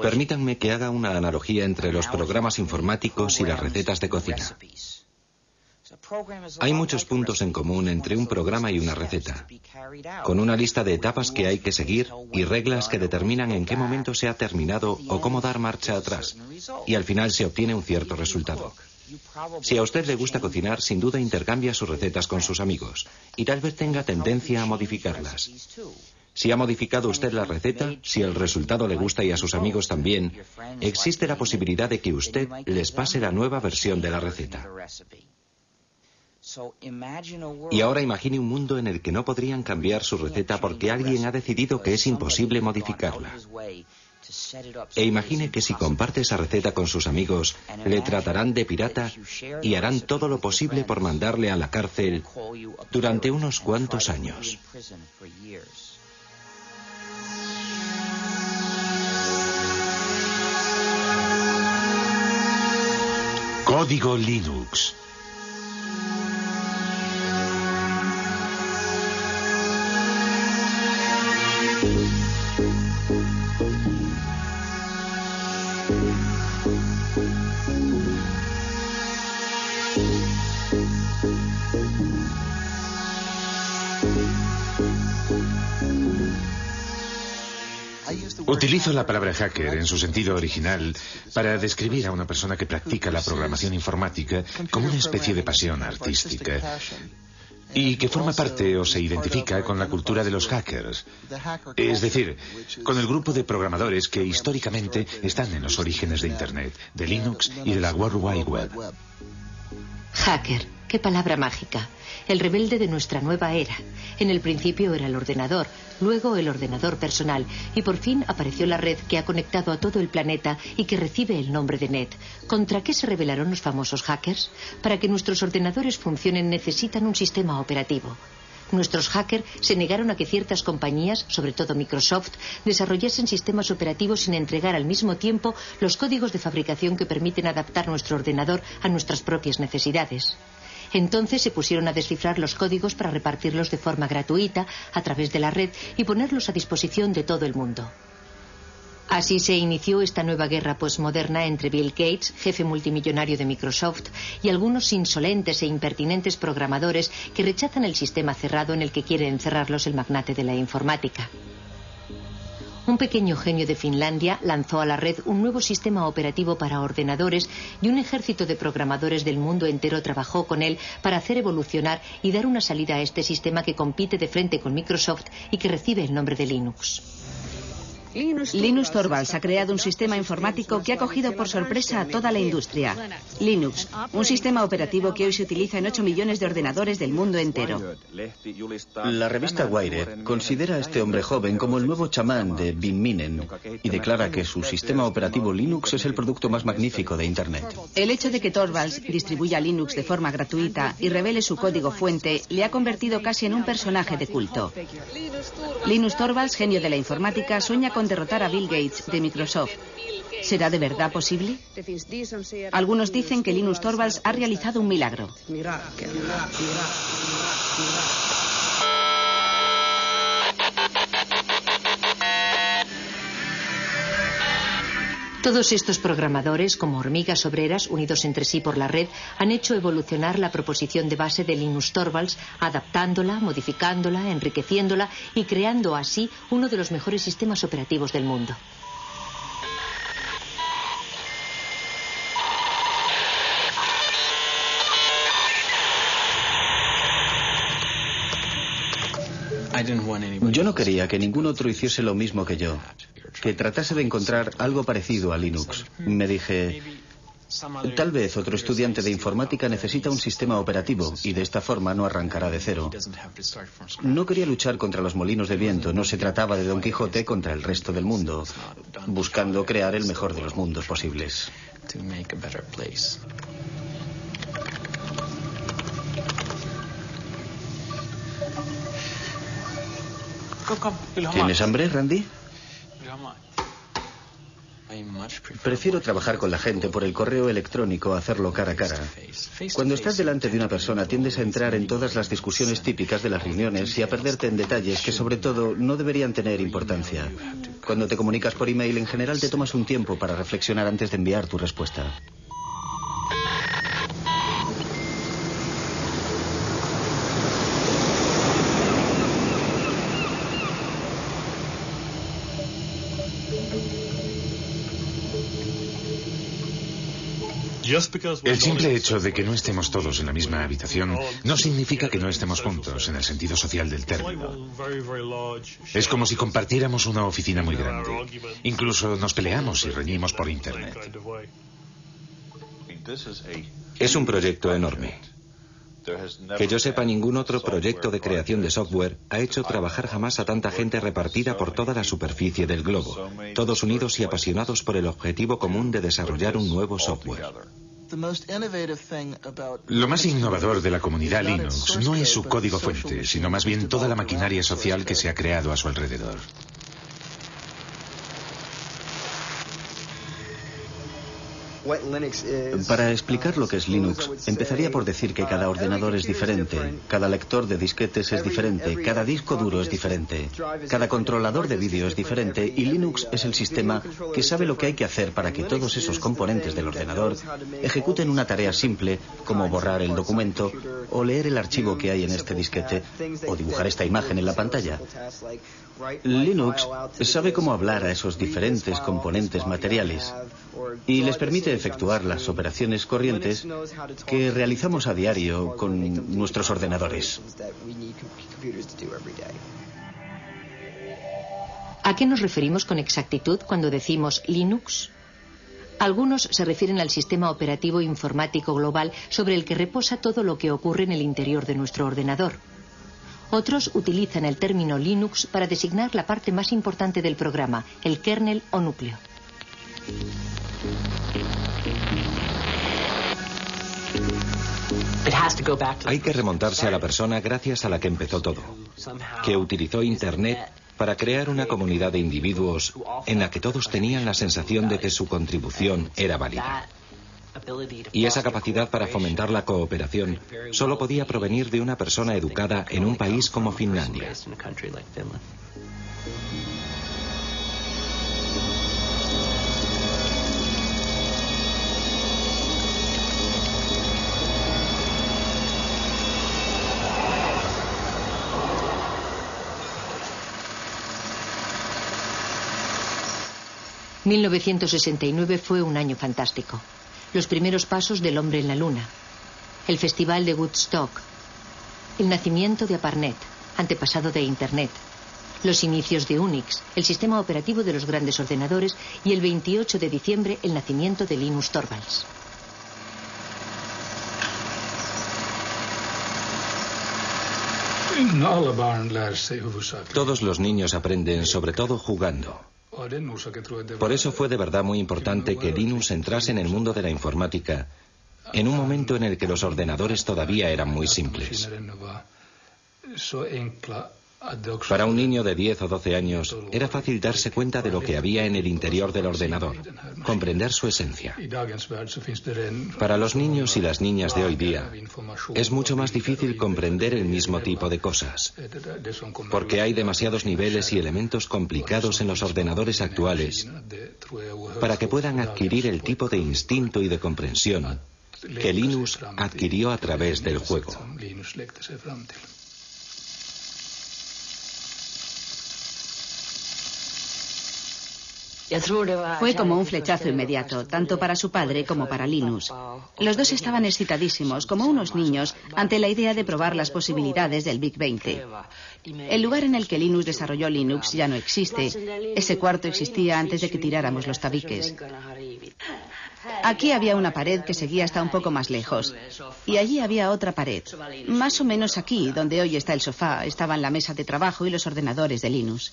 Permítanme que haga una analogía entre los programas informáticos y las recetas de cocina. Hay muchos puntos en común entre un programa y una receta, con una lista de etapas que hay que seguir y reglas que determinan en qué momento se ha terminado o cómo dar marcha atrás, y al final se obtiene un cierto resultado. Si a usted le gusta cocinar, sin duda intercambia sus recetas con sus amigos, y tal vez tenga tendencia a modificarlas. Si ha modificado usted la receta, si el resultado le gusta y a sus amigos también, existe la posibilidad de que usted les pase la nueva versión de la receta. Y ahora imagine un mundo en el que no podrían cambiar su receta porque alguien ha decidido que es imposible modificarla. E imagine que si comparte esa receta con sus amigos, le tratarán de pirata y harán todo lo posible por mandarle a la cárcel durante unos cuantos años. Código Linux. Utilizo la palabra hacker en su sentido original para describir a una persona que practica la programación informática como una especie de pasión artística y que forma parte o se identifica con la cultura de los hackers, es decir, con el grupo de programadores que históricamente están en los orígenes de Internet, de Linux y de la World Wide Web. Hacker, qué palabra mágica. El rebelde de nuestra nueva era. En el principio era el ordenador, luego el ordenador personal y por fin apareció la red que ha conectado a todo el planeta y que recibe el nombre de Net. ¿Contra qué se rebelaron los famosos hackers? Para que nuestros ordenadores funcionen necesitan un sistema operativo. Nuestros hackers se negaron a que ciertas compañías, sobre todo Microsoft, desarrollasen sistemas operativos sin entregar al mismo tiempo los códigos de fabricación que permiten adaptar nuestro ordenador a nuestras propias necesidades. Entonces se pusieron a descifrar los códigos para repartirlos de forma gratuita a través de la red y ponerlos a disposición de todo el mundo. Así se inició esta nueva guerra postmoderna entre Bill Gates, jefe multimillonario de Microsoft, y algunos insolentes e impertinentes programadores que rechazan el sistema cerrado en el que quiere encerrarlos el magnate de la informática. Un pequeño genio de Finlandia lanzó a la red un nuevo sistema operativo para ordenadores y un ejército de programadores del mundo entero trabajó con él para hacer evolucionar y dar una salida a este sistema que compite de frente con Microsoft y que recibe el nombre de Linux. Linus Torvalds ha creado un sistema informático que ha cogido por sorpresa a toda la industria. Linux, un sistema operativo que hoy se utiliza en 8 millones de ordenadores del mundo entero. La revista Wired considera a este hombre joven como el nuevo chamán de Bin Minen y declara que su sistema operativo Linux es el producto más magnífico de Internet. El hecho de que Torvalds distribuya Linux de forma gratuita y revele su código fuente le ha convertido casi en un personaje de culto. Linus Torvalds, genio de la informática, sueña con derrotar a Bill Gates de Microsoft. ¿Será de verdad posible? Algunos dicen que Linus Torvalds ha realizado un milagro. Todos estos programadores, como hormigas obreras unidos entre sí por la red, han hecho evolucionar la proposición de base de Linus Torvalds, adaptándola, modificándola, enriqueciéndola y creando así uno de los mejores sistemas operativos del mundo. Yo no quería que ningún otro hiciese lo mismo que yo, que tratase de encontrar algo parecido a Linux. Me dije, tal vez otro estudiante de informática necesita un sistema operativo y de esta forma no arrancará de cero. No quería luchar contra los molinos de viento, no se trataba de Don Quijote contra el resto del mundo, buscando crear el mejor de los mundos posibles. ¿Tienes hambre, Randy? Prefiero trabajar con la gente por el correo electrónico a hacerlo cara a cara. Cuando estás delante de una persona tiendes a entrar en todas las discusiones típicas de las reuniones y a perderte en detalles que sobre todo no deberían tener importancia. Cuando te comunicas por email, en general te tomas un tiempo para reflexionar antes de enviar tu respuesta. El simple hecho de que no estemos todos en la misma habitación no significa que no estemos juntos en el sentido social del término. Es como si compartiéramos una oficina muy grande. Incluso nos peleamos y reñimos por Internet. Es un proyecto enorme. Que yo sepa, ningún otro proyecto de creación de software ha hecho trabajar jamás a tanta gente repartida por toda la superficie del globo, todos unidos y apasionados por el objetivo común de desarrollar un nuevo software. Lo más innovador de la comunidad Linux no es su código fuente, sino más bien toda la maquinaria social que se ha creado a su alrededor. Para explicar lo que es Linux, empezaría por decir que cada ordenador es diferente, cada lector de disquetes es diferente, cada disco duro es diferente, cada controlador de vídeo es diferente y Linux es el sistema que sabe lo que hay que hacer para que todos esos componentes del ordenador ejecuten una tarea simple como borrar el documento o leer el archivo que hay en este disquete o dibujar esta imagen en la pantalla. Linux sabe cómo hablar a esos diferentes componentes materiales y les permite efectuar las operaciones corrientes que realizamos a diario con nuestros ordenadores. ¿A qué nos referimos con exactitud cuando decimos Linux? Algunos se refieren al sistema operativo informático global sobre el que reposa todo lo que ocurre en el interior de nuestro ordenador. Otros utilizan el término Linux para designar la parte más importante del programa, el kernel o núcleo. Hay que remontarse a la persona gracias a la que empezó todo, que utilizó Internet para crear una comunidad de individuos en la que todos tenían la sensación de que su contribución era válida. Y esa capacidad para fomentar la cooperación solo podía provenir de una persona educada en un país como Finlandia. ...1969 fue un año fantástico. Los primeros pasos del hombre en la luna, el festival de Woodstock, el nacimiento de ARPANET, antepasado de Internet, los inicios de Unix, el sistema operativo de los grandes ordenadores, y el 28 de diciembre el nacimiento de Linus Torvalds. Todos los niños aprenden, sobre todo jugando. Por eso fue de verdad muy importante que Linus entrase en el mundo de la informática en un momento en el que los ordenadores todavía eran muy simples. Para un niño de 10 o 12 años era fácil darse cuenta de lo que había en el interior del ordenador, comprender su esencia. Para los niños y las niñas de hoy día es mucho más difícil comprender el mismo tipo de cosas, porque hay demasiados niveles y elementos complicados en los ordenadores actuales para que puedan adquirir el tipo de instinto y de comprensión que Linus adquirió a través del juego. Fue como un flechazo inmediato, tanto para su padre como para Linus. Los dos estaban excitadísimos, como unos niños, ante la idea de probar las posibilidades del Big 20. El lugar en el que Linus desarrolló Linux ya no existe. Ese cuarto existía antes de que tiráramos los tabiques. Aquí había una pared que seguía hasta un poco más lejos. Y allí había otra pared. Más o menos aquí, donde hoy está el sofá, estaban la mesa de trabajo y los ordenadores de Linus.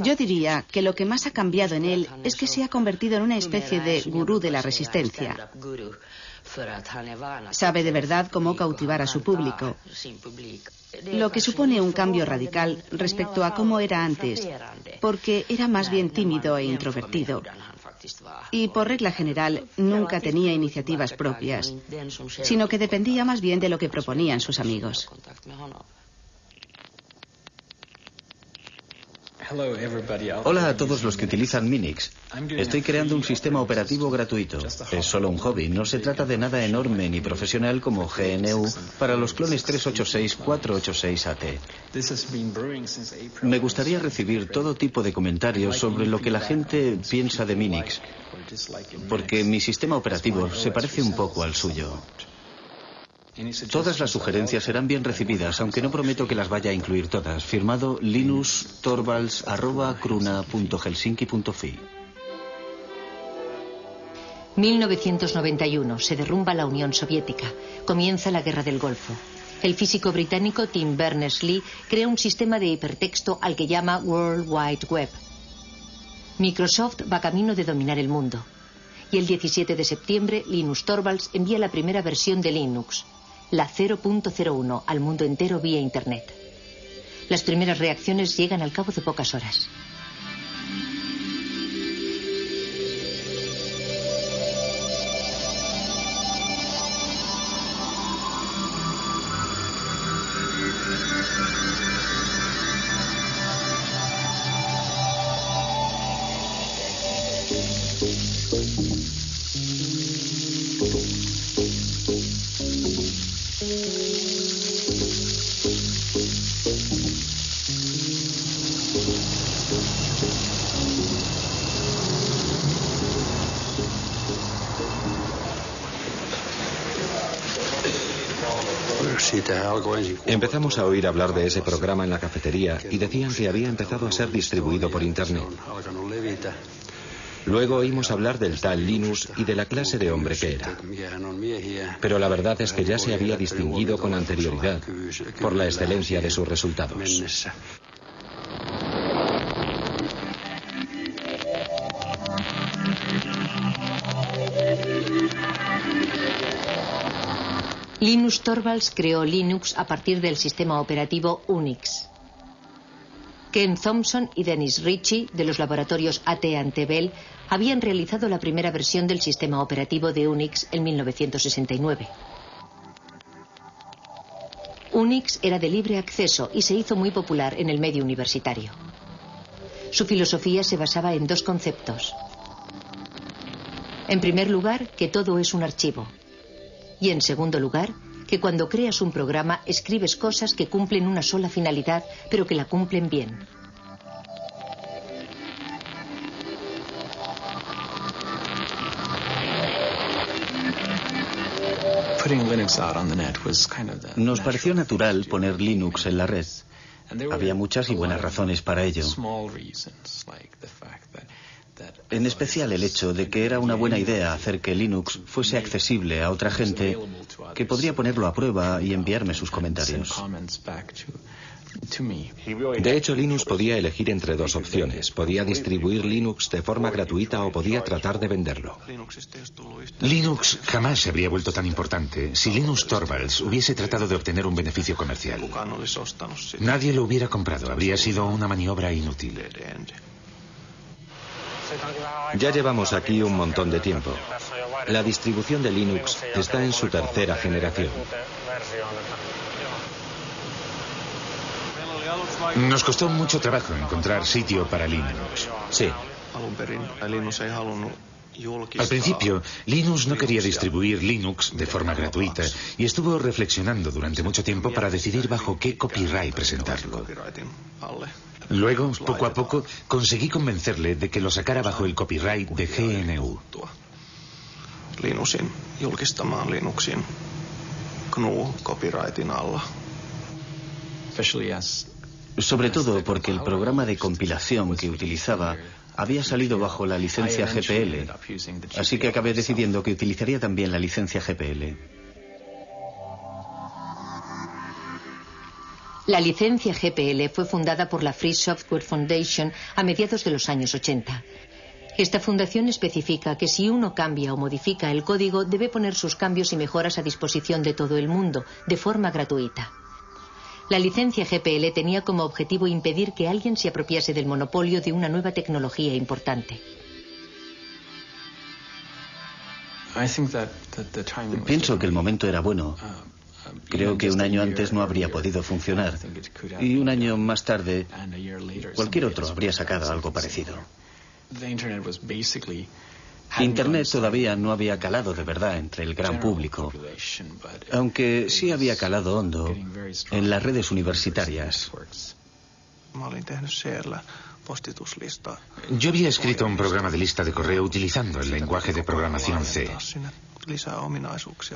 Yo diría que lo que más ha cambiado en él es que se ha convertido en una especie de gurú de la resistencia. Sabe de verdad cómo cautivar a su público, lo que supone un cambio radical respecto a cómo era antes, porque era más bien tímido e introvertido. Y por regla general nunca tenía iniciativas propias, sino que dependía más bien de lo que proponían sus amigos. Hola a todos los que utilizan Minix. Estoy creando un sistema operativo gratuito. Es solo un hobby. No se trata de nada enorme ni profesional como GNU para los clones 386-486-AT. Me gustaría recibir todo tipo de comentarios sobre lo que la gente piensa de Minix, porque mi sistema operativo se parece un poco al suyo. Todas las sugerencias serán bien recibidas, aunque no prometo que las vaya a incluir todas. Firmado linustorvalds@cruna.helsinki.fi. 1991. Se derrumba la Unión Soviética. Comienza la Guerra del Golfo. El físico británico Tim Berners-Lee crea un sistema de hipertexto al que llama World Wide Web. Microsoft va camino de dominar el mundo. Y el 17 de septiembre, Linus Torvalds envía la primera versión de Linux, la 0.01, al mundo entero vía Internet. Las primeras reacciones llegan al cabo de pocas horas. Empezamos a oír hablar de ese programa en la cafetería y decían que había empezado a ser distribuido por Internet. Luego oímos hablar del tal Linus y de la clase de hombre que era. Pero la verdad es que ya se había distinguido con anterioridad por la excelencia de sus resultados. Linus Torvalds creó Linux a partir del sistema operativo Unix. Ken Thompson y Dennis Ritchie, de los laboratorios AT&T Bell, habían realizado la primera versión del sistema operativo de Unix en 1969. Unix era de libre acceso y se hizo muy popular en el medio universitario. Su filosofía se basaba en dos conceptos. En primer lugar, que todo es un archivo. Y en segundo lugar, que cuando creas un programa escribes cosas que cumplen una sola finalidad, pero que la cumplen bien. Nos pareció natural poner Linux en la red. Había muchas y buenas razones para ello. En especial el hecho de que era una buena idea hacer que Linux fuese accesible a otra gente que podría ponerlo a prueba y enviarme sus comentarios. De hecho, Linus podía elegir entre dos opciones. Podía distribuir Linux de forma gratuita o podía tratar de venderlo. Linux jamás se habría vuelto tan importante si Linus Torvalds hubiese tratado de obtener un beneficio comercial. Nadie lo hubiera comprado. Habría sido una maniobra inútil. Ya llevamos aquí un montón de tiempo. La distribución de Linux está en su tercera generación. Nos costó mucho trabajo encontrar sitio para Linux. Sí. Al principio, Linus no quería distribuir Linux de forma gratuita y estuvo reflexionando durante mucho tiempo para decidir bajo qué copyright presentarlo. Luego, poco a poco, conseguí convencerle de que lo sacara bajo el copyright de GNU. Linuxin julkistamaan Linuxin GNU copyrightin alla. Sobre todo porque el programa de compilación que utilizaba había salido bajo la licencia GPL, así que acabé decidiendo que utilizaría también la licencia GPL. La licencia GPL fue fundada por la Free Software Foundation a mediados de los años 80. Esta fundación especifica que si uno cambia o modifica el código, debe poner sus cambios y mejoras a disposición de todo el mundo, de forma gratuita. La licencia GPL tenía como objetivo impedir que alguien se apropiase del monopolio de una nueva tecnología importante. Pienso que el momento era bueno. Creo que un año antes no habría podido funcionar. Y un año más tarde, cualquier otro habría sacado algo parecido. Internet todavía no había calado de verdad entre el gran público, aunque sí había calado hondo en las redes universitarias. Yo había escrito un programa de lista de correo utilizando el lenguaje de programación C.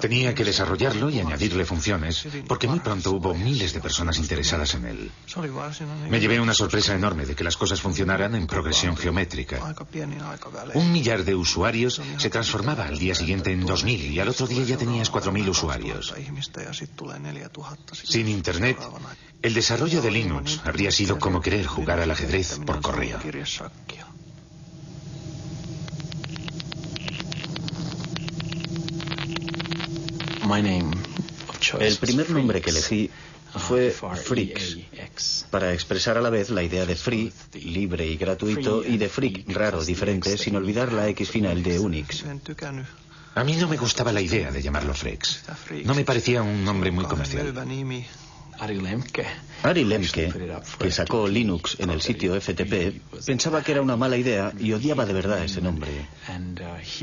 Tenía que desarrollarlo y añadirle funciones, porque muy pronto hubo miles de personas interesadas en él. Me llevé una sorpresa enorme de que las cosas funcionaran en progresión geométrica. 1 millar de usuarios se transformaba al día siguiente en 2000 y al otro día ya tenías 4000 usuarios. Sin Internet, el desarrollo de Linux habría sido como querer jugar al ajedrez por correo. El primer nombre que elegí fue Freaks, para expresar a la vez la idea de free, libre y gratuito, y de freak, raro, diferente, sin olvidar la X final de Unix. A mí no me gustaba la idea de llamarlo Freaks. No me parecía un nombre muy comercial. Ari Lemke, que sacó Linux en el sitio FTP, pensaba que era una mala idea y odiaba de verdad ese nombre.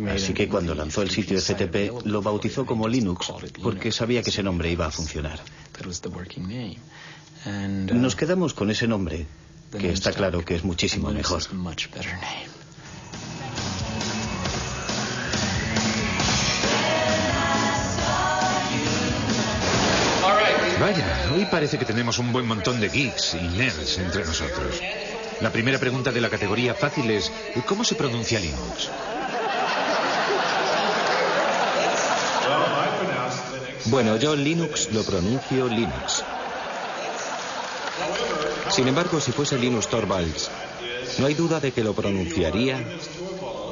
Así que cuando lanzó el sitio FTP lo bautizó como Linux porque sabía que ese nombre iba a funcionar. Nos quedamos con ese nombre, que está claro que es muchísimo mejor. Vaya, hoy parece que tenemos un buen montón de geeks y nerds entre nosotros. La primera pregunta de la categoría fácil es: ¿cómo se pronuncia Linux? Bueno, yo Linux lo pronuncio Linux. Sin embargo, si fuese Linus Torvalds, no hay duda de que lo pronunciaría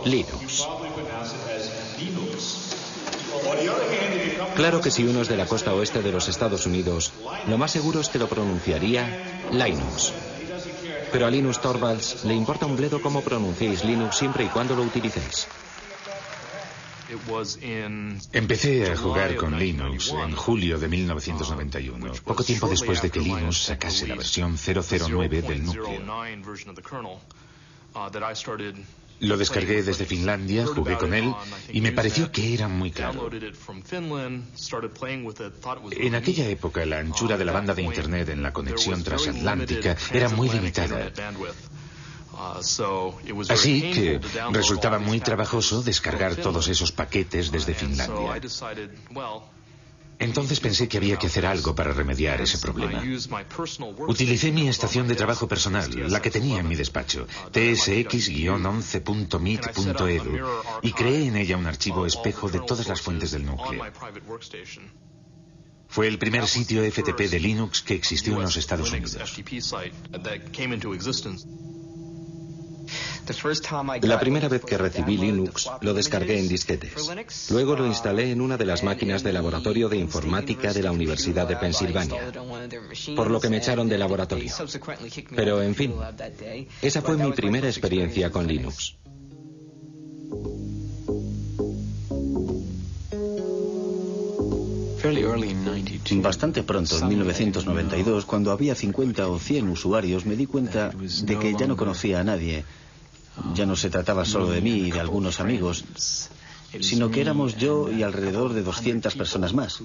Linux. Claro que si uno es de la costa oeste de los Estados Unidos, lo más seguro es que lo pronunciaría Linux. Pero a Linus Torvalds le importa un bledo cómo pronunciéis Linux siempre y cuando lo utilicéis. Empecé a jugar con Linux en julio de 1991, poco tiempo después de que Linux sacase la versión 009 del núcleo. Lo descargué desde Finlandia, jugué con él y me pareció que era muy claro. En aquella época la anchura de la banda de Internet en la conexión transatlántica era muy limitada. Así que resultaba muy trabajoso descargar todos esos paquetes desde Finlandia. Entonces pensé que había que hacer algo para remediar ese problema. Utilicé mi estación de trabajo personal, la que tenía en mi despacho, tsx-11.meet.edu, y creé en ella un archivo espejo de todas las fuentes del núcleo. Fue el primer sitio FTP de Linux que existió en los Estados Unidos. La primera vez que recibí Linux lo descargué en disquetes. Luego lo instalé en una de las máquinas de laboratorio de informática de la Universidad de Pensilvania, por lo que me echaron del laboratorio. Pero, en fin, esa fue mi primera experiencia con Linux. Bastante pronto, en 1992, cuando había 50 o 100 usuarios, me di cuenta de que ya no conocía a nadie. Ya no se trataba solo de mí y de algunos amigos, sino que éramos yo y alrededor de 200 personas más,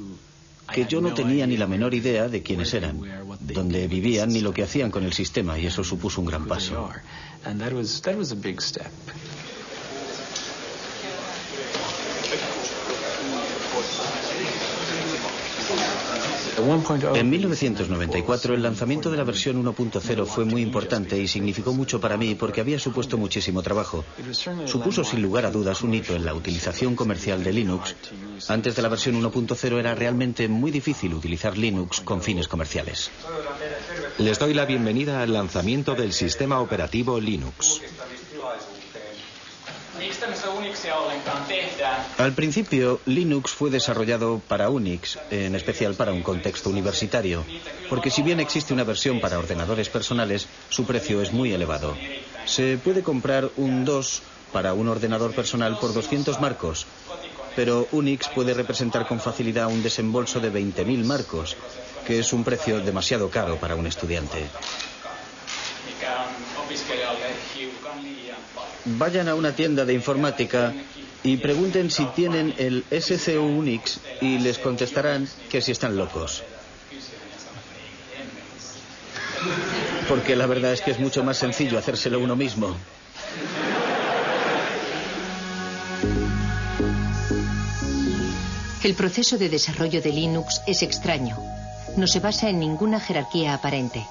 que yo no tenía ni la menor idea de quiénes eran, dónde vivían ni lo que hacían con el sistema, y eso supuso un gran paso. En 1994 el lanzamiento de la versión 1.0 fue muy importante y significó mucho para mí porque había supuesto muchísimo trabajo. Supuso sin lugar a dudas un hito en la utilización comercial de Linux. Antes de la versión 1.0 era realmente muy difícil utilizar Linux con fines comerciales. Les doy la bienvenida al lanzamiento del sistema operativo Linux. Al principio, Linux fue desarrollado para Unix, en especial para un contexto universitario, porque si bien existe una versión para ordenadores personales, su precio es muy elevado. Se puede comprar un DOS para un ordenador personal por 200 marcos, pero Unix puede representar con facilidad un desembolso de 20.000 marcos, que es un precio demasiado caro para un estudiante. Vayan a una tienda de informática y pregunten si tienen el SCU Unix y les contestarán que si están locos. Porque la verdad es que es mucho más sencillo hacérselo uno mismo. El proceso de desarrollo de Linux es extraño. No se basa en ninguna jerarquía aparente.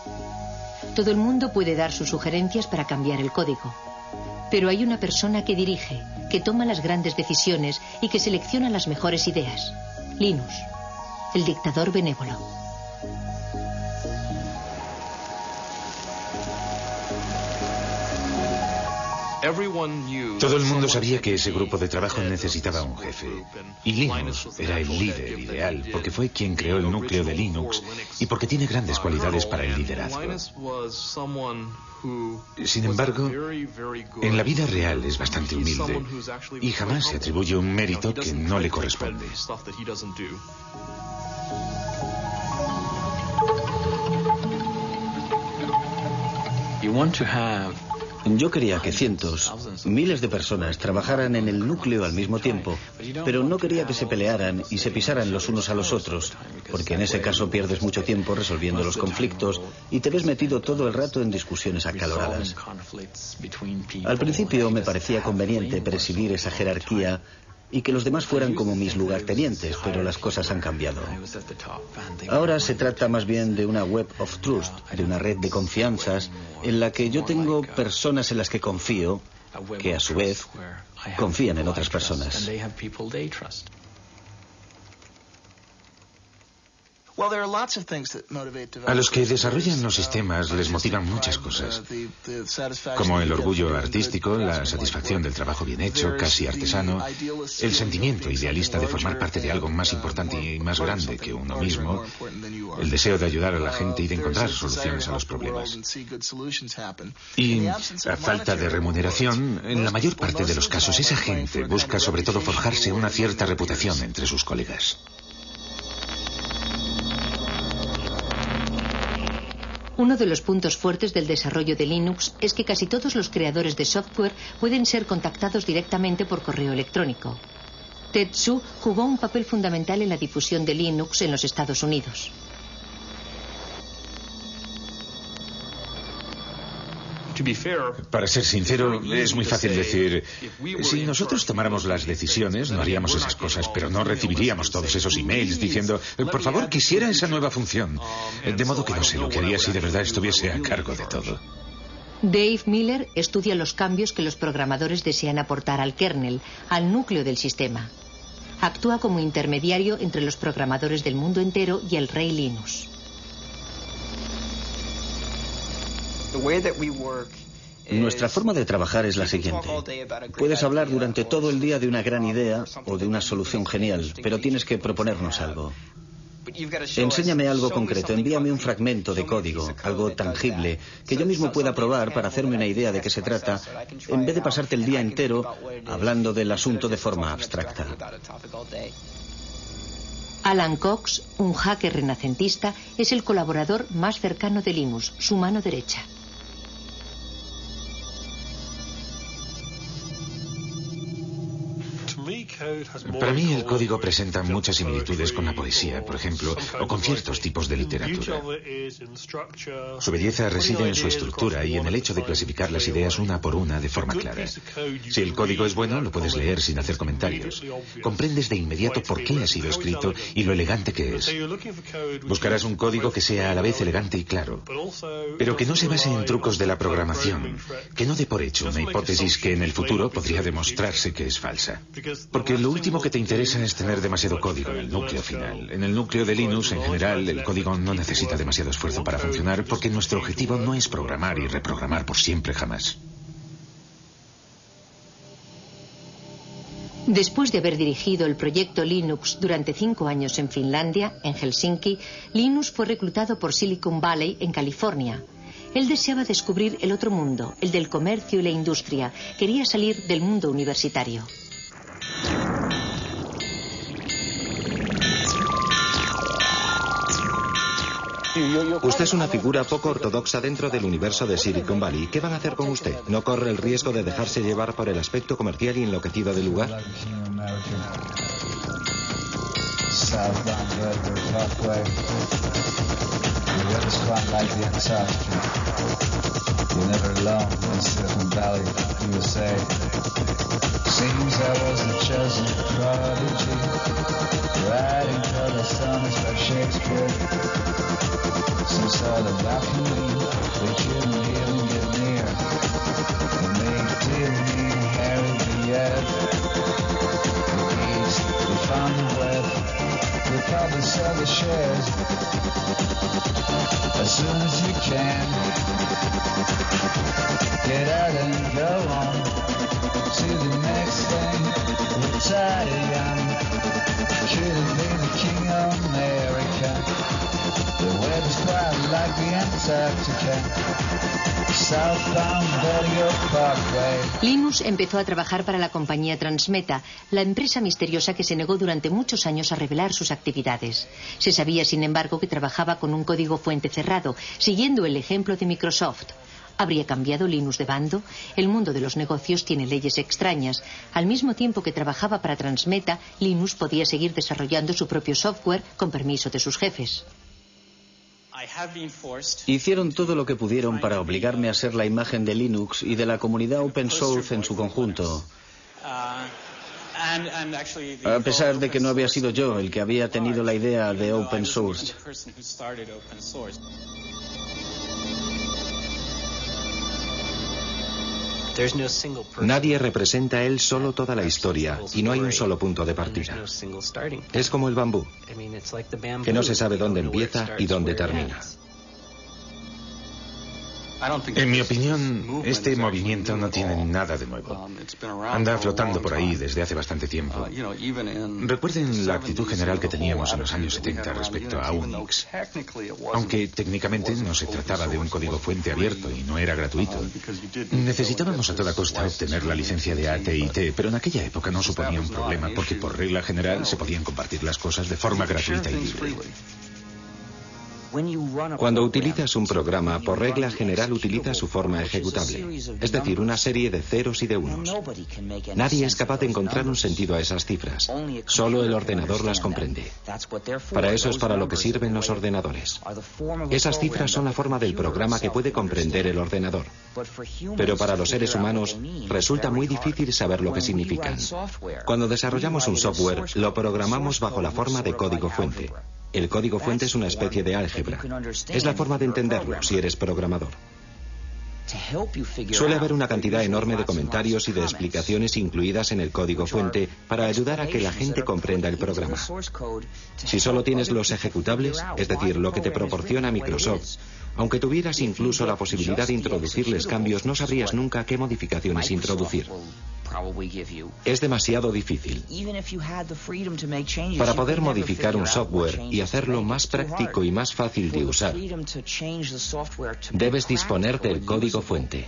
Todo el mundo puede dar sus sugerencias para cambiar el código. Pero hay una persona que dirige, que toma las grandes decisiones y que selecciona las mejores ideas. Linus, el dictador benévolo. Todo el mundo sabía que ese grupo de trabajo necesitaba un jefe. Y Linus era el líder ideal, porque fue quien creó el núcleo de Linux y porque tiene grandes cualidades para el liderazgo. Sin embargo, en la vida real es bastante humilde y jamás se atribuye un mérito que no le corresponde. Yo quería que cientos, miles de personas trabajaran en el núcleo al mismo tiempo, pero no quería que se pelearan y se pisaran los unos a los otros, porque en ese caso pierdes mucho tiempo resolviendo los conflictos y te ves metido todo el rato en discusiones acaloradas. Al principio me parecía conveniente presidir esa jerarquía y que los demás fueran como mis lugartenientes, pero las cosas han cambiado. Ahora se trata más bien de una web of trust, de una red de confianzas en la que yo tengo personas en las que confío, que a su vez confían en otras personas. A los que desarrollan los sistemas les motivan muchas cosas, como el orgullo artístico, la satisfacción del trabajo bien hecho, casi artesano, el sentimiento idealista de formar parte de algo más importante y más grande que uno mismo, el deseo de ayudar a la gente y de encontrar soluciones a los problemas. Y a falta de remuneración, en la mayor parte de los casos esa gente busca sobre todo forjarse una cierta reputación entre sus colegas. Uno de los puntos fuertes del desarrollo de Linux es que casi todos los creadores de software pueden ser contactados directamente por correo electrónico. Tetsu jugó un papel fundamental en la difusión de Linux en los Estados Unidos. Para ser sincero, es muy fácil decir, si nosotros tomáramos las decisiones, no haríamos esas cosas, pero no recibiríamos todos esos emails diciendo, por favor, quisiera esa nueva función. De modo que no sé lo que haría si de verdad estuviese a cargo de todo. Dave Miller estudia los cambios que los programadores desean aportar al kernel, al núcleo del sistema. Actúa como intermediario entre los programadores del mundo entero y el rey Linus. Nuestra forma de trabajar es la siguiente. Puedes hablar durante todo el día de una gran idea o de una solución genial, pero tienes que proponernos algo. Enséñame algo concreto, envíame un fragmento de código, algo tangible, que yo mismo pueda probar para hacerme una idea de qué se trata, en vez de pasarte el día entero hablando del asunto de forma abstracta. Alan Cox, un hacker renacentista, es el colaborador más cercano de Linus, su mano derecha. Para mí el código presenta muchas similitudes con la poesía, por ejemplo, o con ciertos tipos de literatura. Su belleza reside en su estructura y en el hecho de clasificar las ideas una por una de forma clara. Si el código es bueno, lo puedes leer sin hacer comentarios. Comprendes de inmediato por qué ha sido escrito y lo elegante que es. Buscarás un código que sea a la vez elegante y claro, pero que no se base en trucos de la programación, que no dé por hecho una hipótesis que en el futuro podría demostrarse que es falsa. Porque lo último que te interesa es tener demasiado código en el núcleo final. En el núcleo de Linux, en general, el código no necesita demasiado esfuerzo para funcionar porque nuestro objetivo no es programar y reprogramar por siempre jamás. Después de haber dirigido el proyecto Linux durante 5 años en Finlandia, en Helsinki, Linus fue reclutado por Silicon Valley, en California. Él deseaba descubrir el otro mundo, el del comercio y la industria. Quería salir del mundo universitario. Usted es una figura poco ortodoxa dentro del universo de Silicon Valley. ¿Qué van a hacer con usted? ¿No corre el riesgo de dejarse llevar por el aspecto comercial y enloquecido del lugar? Seems I was the chosen prodigy, writing for the sonnets by Shakespeare. Some sort of alchemy, they couldn't even get near. They made Disney and Harry Beard. The beats, they found the web, they probably sell the shares. As soon as you can, get out and go on to the next thing. Retire young, couldn't be the king of America. The weather's quite like the Antarctica. Southbound Bellevue Parkway. Linus empezó a trabajar para la compañía Transmeta, la empresa misteriosa que se negó durante muchos años a revelar sus actividades. Se sabía, sin embargo, que trabajaba con un código fuente cerrado, siguiendo el ejemplo de Microsoft. ¿Habría cambiado Linus de bando? El mundo de los negocios tiene leyes extrañas. Al mismo tiempo que trabajaba para Transmeta, Linus podía seguir desarrollando su propio software con permiso de sus jefes. Hicieron todo lo que pudieron para obligarme a ser la imagen de Linux y de la comunidad open source en su conjunto. A pesar de que no había sido yo el que había tenido la idea de open source. Nadie representa él solo toda la historia y no hay un solo punto de partida. Es como el bambú, que no se sabe dónde empieza y dónde termina. En mi opinión, este movimiento no tiene nada de nuevo. Anda flotando por ahí desde hace bastante tiempo. Recuerden la actitud general que teníamos en los años 70 respecto a Unix. Aunque técnicamente no se trataba de un código fuente abierto y no era gratuito. Necesitábamos a toda costa obtener la licencia de AT&T, pero en aquella época no suponía un problema porque por regla general se podían compartir las cosas de forma gratuita y libre. Cuando utilizas un programa, por regla general utiliza su forma ejecutable, es decir, una serie de ceros y de unos. Nadie es capaz de encontrar un sentido a esas cifras. Solo el ordenador las comprende. Para eso es para lo que sirven los ordenadores. Esas cifras son la forma del programa que puede comprender el ordenador. Pero para los seres humanos resulta muy difícil saber lo que significan. Cuando desarrollamos un software, lo programamos bajo la forma de código fuente. El código fuente es una especie de álgebra. Es la forma de entenderlo si eres programador. Suele haber una cantidad enorme de comentarios y de explicaciones incluidas en el código fuente para ayudar a que la gente comprenda el programa. Si solo tienes los ejecutables, es decir, lo que te proporciona Microsoft, aunque tuvieras incluso la posibilidad de introducirles cambios, no sabrías nunca qué modificaciones introducir. Es demasiado difícil. Para poder modificar un software y hacerlo más práctico y más fácil de usar, debes disponer del código fuente.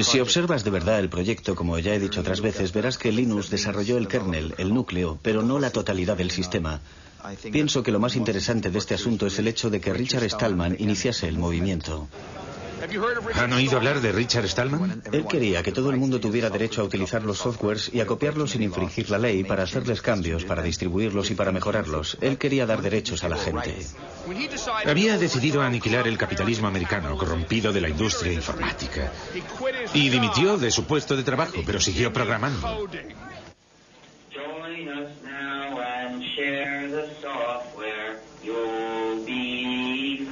Si observas de verdad el proyecto, como ya he dicho otras veces, verás que Linus desarrolló el kernel, el núcleo, pero no la totalidad del sistema. Pienso que lo más interesante de este asunto es el hecho de que Richard Stallman iniciase el movimiento. ¿Han oído hablar de Richard Stallman? Él quería que todo el mundo tuviera derecho a utilizar los softwares y a copiarlos sin infringir la ley, para hacerles cambios, para distribuirlos y para mejorarlos. Él quería dar derechos a la gente. Había decidido aniquilar el capitalismo americano corrompido de la industria informática. Y dimitió de su puesto de trabajo, pero siguió programando.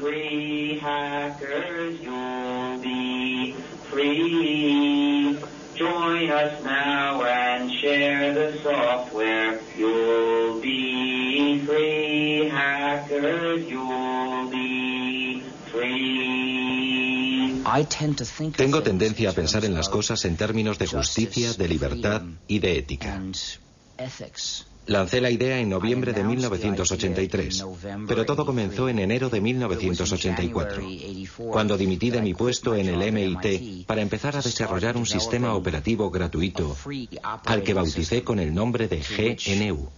Free hackers, you'll be free. Join us now and share the software. You'll be free hackers, you'll be free. Tengo tendencia a pensar en las cosas en términos de justicia, de libertad y de ética. Lancé la idea en noviembre de 1983, pero todo comenzó en enero de 1984, cuando dimití de mi puesto en el MIT para empezar a desarrollar un sistema operativo gratuito, al que bauticé con el nombre de GNU.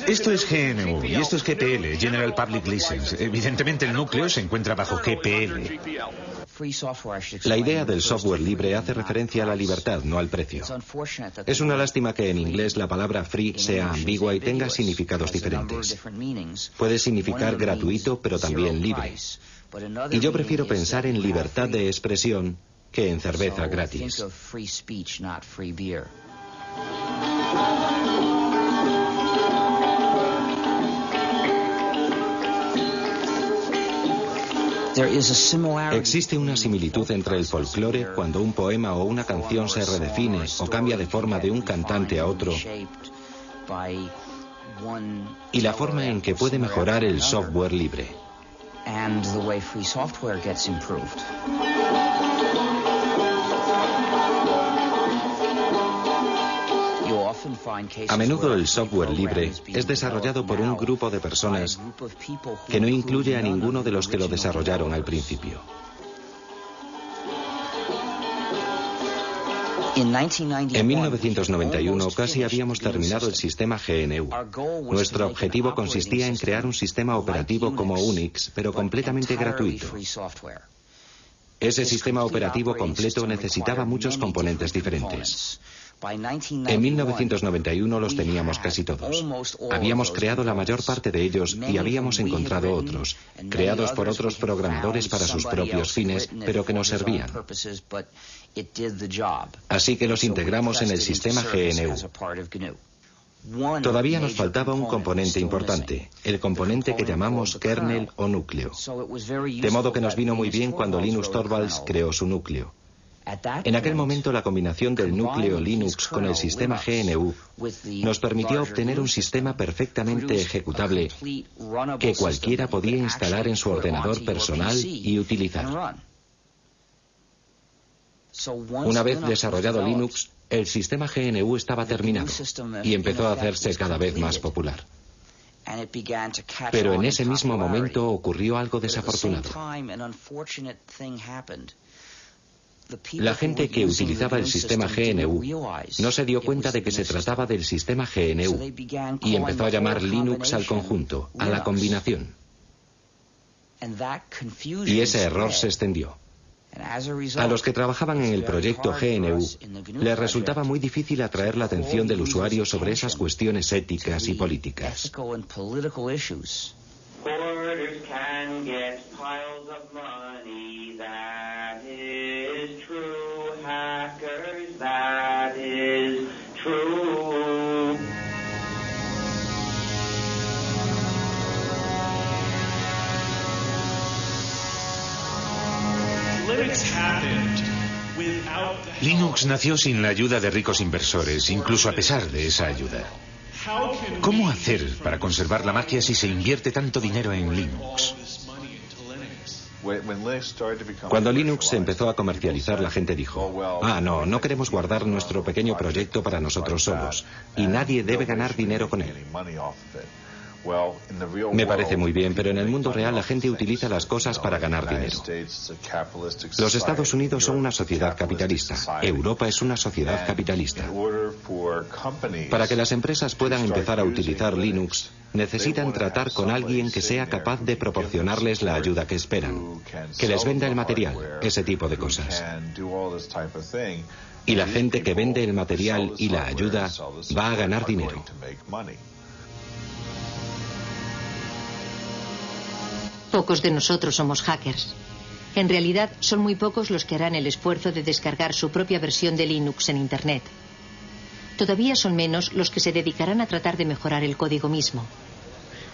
Esto es GNU y esto es GPL, General Public License. Evidentemente el núcleo se encuentra bajo GPL. La idea del software libre hace referencia a la libertad, no al precio. Es una lástima que en inglés la palabra free sea ambigua y tenga significados diferentes. Puede significar gratuito, pero también libre. Y yo prefiero pensar en libertad de expresión que en cerveza gratis. Existe una similitud entre el folclore cuando un poema o una canción se redefine o cambia de forma de un cantante a otro, y la forma en que puede mejorar el software libre. A menudo el software libre es desarrollado por un grupo de personas que no incluye a ninguno de los que lo desarrollaron al principio. En 1991 casi habíamos terminado el sistema GNU. Nuestro objetivo consistía en crear un sistema operativo como Unix, pero completamente gratuito. Ese sistema operativo completo necesitaba muchos componentes diferentes. En 1991 los teníamos casi todos. Habíamos creado la mayor parte de ellos y habíamos encontrado otros, creados por otros programadores para sus propios fines, pero que nos servían. Así que los integramos en el sistema GNU. Todavía nos faltaba un componente importante, el componente que llamamos kernel o núcleo. De modo que nos vino muy bien cuando Linus Torvalds creó su núcleo. En aquel momento la combinación del núcleo Linux con el sistema GNU nos permitió obtener un sistema perfectamente ejecutable que cualquiera podía instalar en su ordenador personal y utilizar. Una vez desarrollado Linux, el sistema GNU estaba terminado y empezó a hacerse cada vez más popular. Pero en ese mismo momento ocurrió algo desafortunado. La gente que utilizaba el sistema GNU no se dio cuenta de que se trataba del sistema GNU y empezó a llamar Linux al conjunto, a la combinación. Y ese error se extendió. A los que trabajaban en el proyecto GNU les resultaba muy difícil atraer la atención del usuario sobre esas cuestiones éticas y políticas. Linux nació sin la ayuda de ricos inversores, incluso a pesar de esa ayuda. ¿Cómo hacer para conservar la magia si se invierte tanto dinero en Linux? Cuando Linux se empezó a comercializar, la gente dijo, no queremos guardar nuestro pequeño proyecto para nosotros solos, y nadie debe ganar dinero con él. Me parece muy bien, pero en el mundo real la gente utiliza las cosas para ganar dinero. Los Estados Unidos son una sociedad capitalista. Europa es una sociedad capitalista. Para que las empresas puedan empezar a utilizar Linux, necesitan tratar con alguien que sea capaz de proporcionarles la ayuda que esperan, que les venda el material, ese tipo de cosas. Y la gente que vende el material y la ayuda va a ganar dinero. Pocos de nosotros somos hackers. En realidad, son muy pocos los que harán el esfuerzo de descargar su propia versión de Linux en Internet. Todavía son menos los que se dedicarán a tratar de mejorar el código mismo.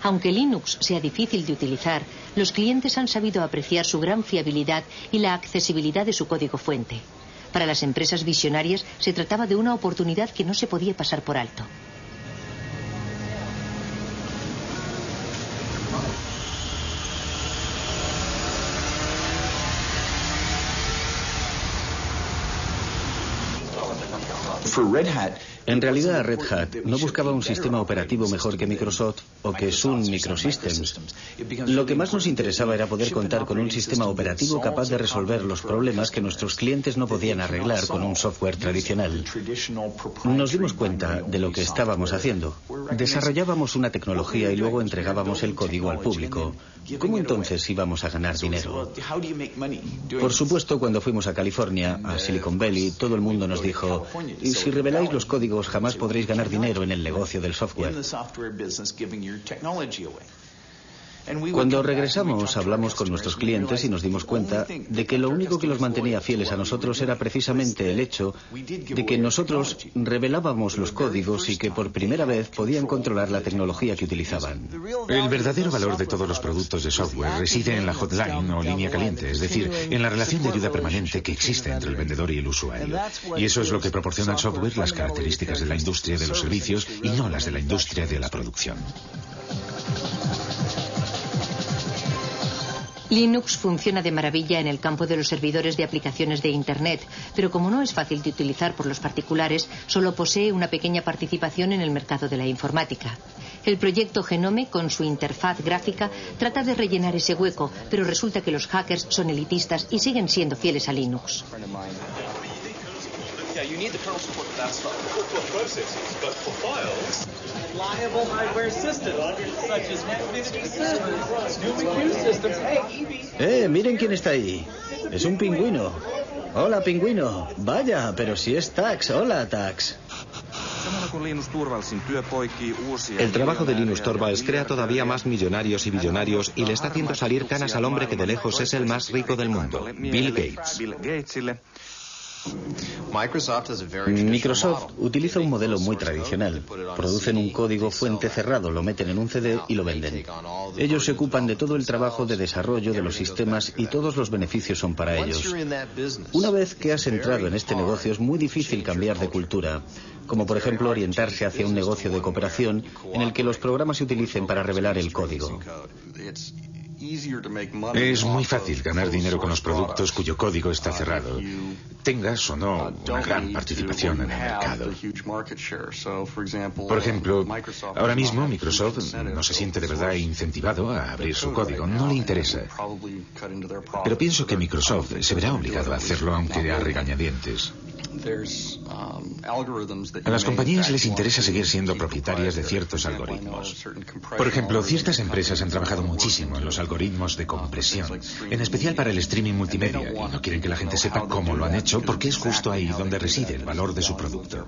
Aunque Linux sea difícil de utilizar, los clientes han sabido apreciar su gran fiabilidad y la accesibilidad de su código fuente. Para las empresas visionarias se trataba de una oportunidad que no se podía pasar por alto. En realidad, Red Hat no buscaba un sistema operativo mejor que Microsoft o que Sun Microsystems. Lo que más nos interesaba era poder contar con un sistema operativo capaz de resolver los problemas que nuestros clientes no podían arreglar con un software tradicional. Nos dimos cuenta de lo que estábamos haciendo. Desarrollábamos una tecnología y luego entregábamos el código al público. ¿Cómo entonces íbamos a ganar dinero? Por supuesto, cuando fuimos a California, a Silicon Valley, todo el mundo nos dijo: y si reveláis los códigos, jamás podréis ganar dinero en el negocio del software. Cuando regresamos, hablamos con nuestros clientes y nos dimos cuenta de que lo único que los mantenía fieles a nosotros era precisamente el hecho de que nosotros revelábamos los códigos y que por primera vez podían controlar la tecnología que utilizaban. El verdadero valor de todos los productos de software reside en la hotline o línea caliente, es decir, en la relación de ayuda permanente que existe entre el vendedor y el usuario. Y eso es lo que proporciona al software las características de la industria de los servicios y no las de la industria de la producción. Linux funciona de maravilla en el campo de los servidores de aplicaciones de Internet, pero como no es fácil de utilizar por los particulares, solo posee una pequeña participación en el mercado de la informática. El proyecto Genome, con su interfaz gráfica, trata de rellenar ese hueco, pero resulta que los hackers son elitistas y siguen siendo fieles a Linux. Miren quién está ahí. Es un pingüino. Hola, pingüino. Vaya, pero si es Tax. Hola, Tax. El trabajo de Linus Torvalds crea todavía más millonarios y billonarios y le está haciendo salir canas al hombre que de lejos es el más rico del mundo, Bill Gates. Microsoft utiliza un modelo muy tradicional. Producen un código fuente cerrado, lo meten en un CD y lo venden. Ellos se ocupan de todo el trabajo de desarrollo de los sistemas y todos los beneficios son para ellos. Una vez que has entrado en este negocio es muy difícil cambiar de cultura, como por ejemplo orientarse hacia un negocio de cooperación en el que los programas se utilicen para revelar el código. Es muy fácil ganar dinero con los productos cuyo código está cerrado, tengas o no una gran participación en el mercado. Por ejemplo, ahora mismo Microsoft no se siente de verdad incentivado a abrir su código, no le interesa. Pero pienso que Microsoft se verá obligado a hacerlo aunque a regañadientes. A las compañías les interesa seguir siendo propietarias de ciertos algoritmos. Por ejemplo, ciertas empresas han trabajado muchísimo en los algoritmos de compresión, en especial para el streaming multimedia, y no quieren que la gente sepa cómo lo han hecho porque es justo ahí donde reside el valor de su producto.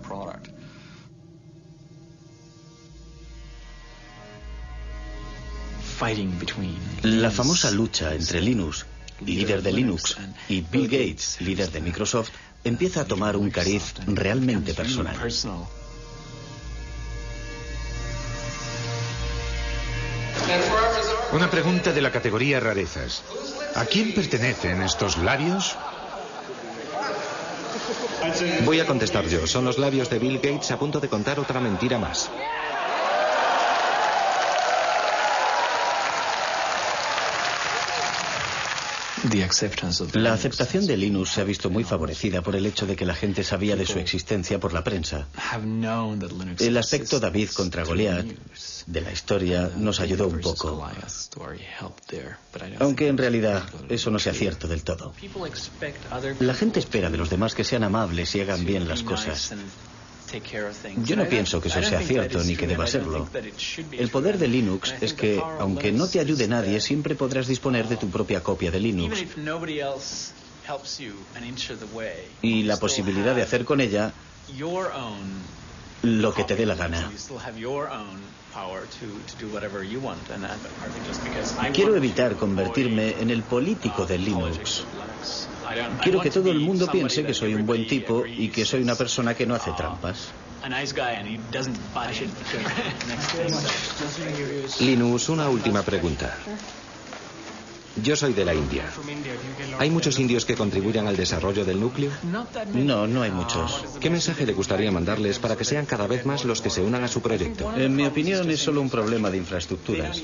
La famosa lucha entre Linus, líder de Linux, y Bill Gates, líder de Microsoft, empieza a tomar un cariz realmente personal. Una pregunta de la categoría rarezas. ¿A quién pertenecen estos labios? Voy a contestar yo. Son los labios de Bill Gates a punto de contar otra mentira más. La aceptación de Linux se ha visto muy favorecida por el hecho de que la gente sabía de su existencia por la prensa. El aspecto David contra Goliat de la historia nos ayudó un poco, aunque en realidad eso no sea cierto del todo. La gente espera de los demás que sean amables y hagan bien las cosas. Yo no pienso que eso sea cierto ni que deba serlo. El poder de Linux es que, aunque no te ayude nadie, siempre podrás disponer de tu propia copia de Linux. Y la posibilidad de hacer con ella lo que te dé la gana. Quiero evitar convertirme en el político de Linux. Quiero que todo el mundo piense que soy un buen tipo y que soy una persona que no hace trampas. Linus, una última pregunta. Yo soy de la India. ¿Hay muchos indios que contribuyan al desarrollo del núcleo? No, no hay muchos. ¿Qué mensaje le gustaría mandarles para que sean cada vez más los que se unan a su proyecto? En mi opinión es solo un problema de infraestructuras.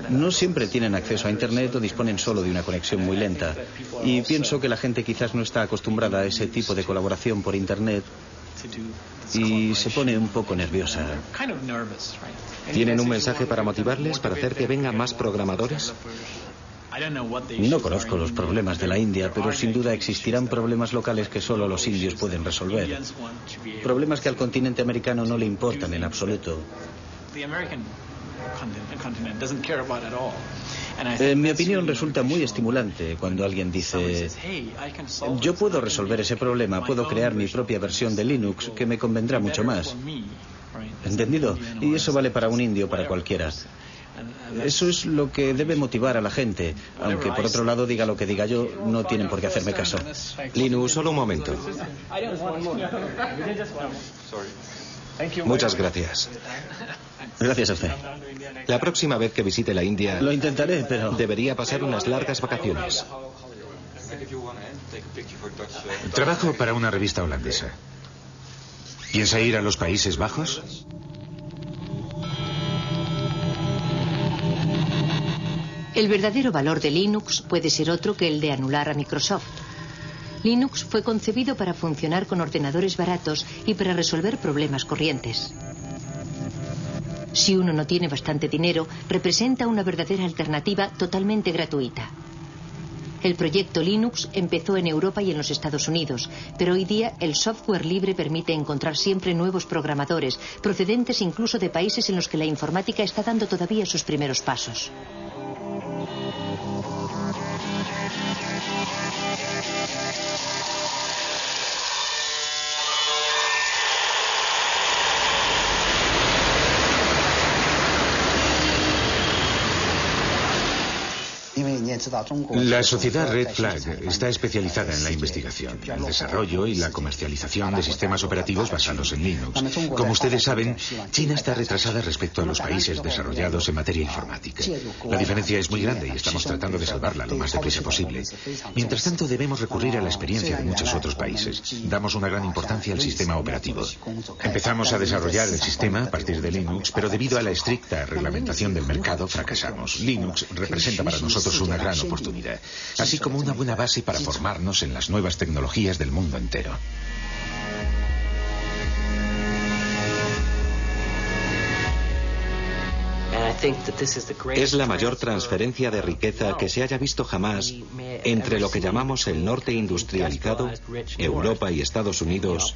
No siempre tienen acceso a Internet o disponen solo de una conexión muy lenta. Y pienso que la gente quizás no está acostumbrada a ese tipo de colaboración por Internet y se pone un poco nerviosa. ¿Tienen un mensaje para motivarles, para hacer que vengan más programadores? No conozco los problemas de la India, pero sin duda existirán problemas locales que solo los indios pueden resolver. Problemas que al continente americano no le importan en absoluto. En mi opinión resulta muy estimulante cuando alguien dice: yo puedo resolver ese problema, puedo crear mi propia versión de Linux que me convendrá mucho más. ¿Entendido? Y eso vale para un indio, para cualquiera. Eso es lo que debe motivar a la gente, aunque por otro lado diga lo que diga yo, no tienen por qué hacerme caso. Linus, solo un momento. Muchas gracias. Gracias a usted. La próxima vez que visite la India... Lo intentaré, pero... debería pasar unas largas vacaciones. Trabajo para una revista holandesa. ¿Piensa ir a los Países Bajos? El verdadero valor de Linux puede ser otro que el de anular a Microsoft. Linux fue concebido para funcionar con ordenadores baratos y para resolver problemas corrientes. Si uno no tiene bastante dinero, representa una verdadera alternativa totalmente gratuita. El proyecto Linux empezó en Europa y en los Estados Unidos, pero hoy día el software libre permite encontrar siempre nuevos programadores, procedentes incluso de países en los que la informática está dando todavía sus primeros pasos. La sociedad Red Flag está especializada en la investigación, el desarrollo y la comercialización de sistemas operativos basados en Linux. Como ustedes saben, China está retrasada respecto a los países desarrollados en materia informática. La diferencia es muy grande y estamos tratando de salvarla lo más deprisa posible. Mientras tanto, debemos recurrir a la experiencia de muchos otros países. Damos una gran importancia al sistema operativo. Empezamos a desarrollar el sistema a partir de Linux, pero debido a la estricta reglamentación del mercado, fracasamos. Linux representa para nosotros una gran oportunidad, así como una buena base para formarnos en las nuevas tecnologías del mundo entero. Es la mayor transferencia de riqueza que se haya visto jamás entre lo que llamamos el norte industrializado, Europa y Estados Unidos,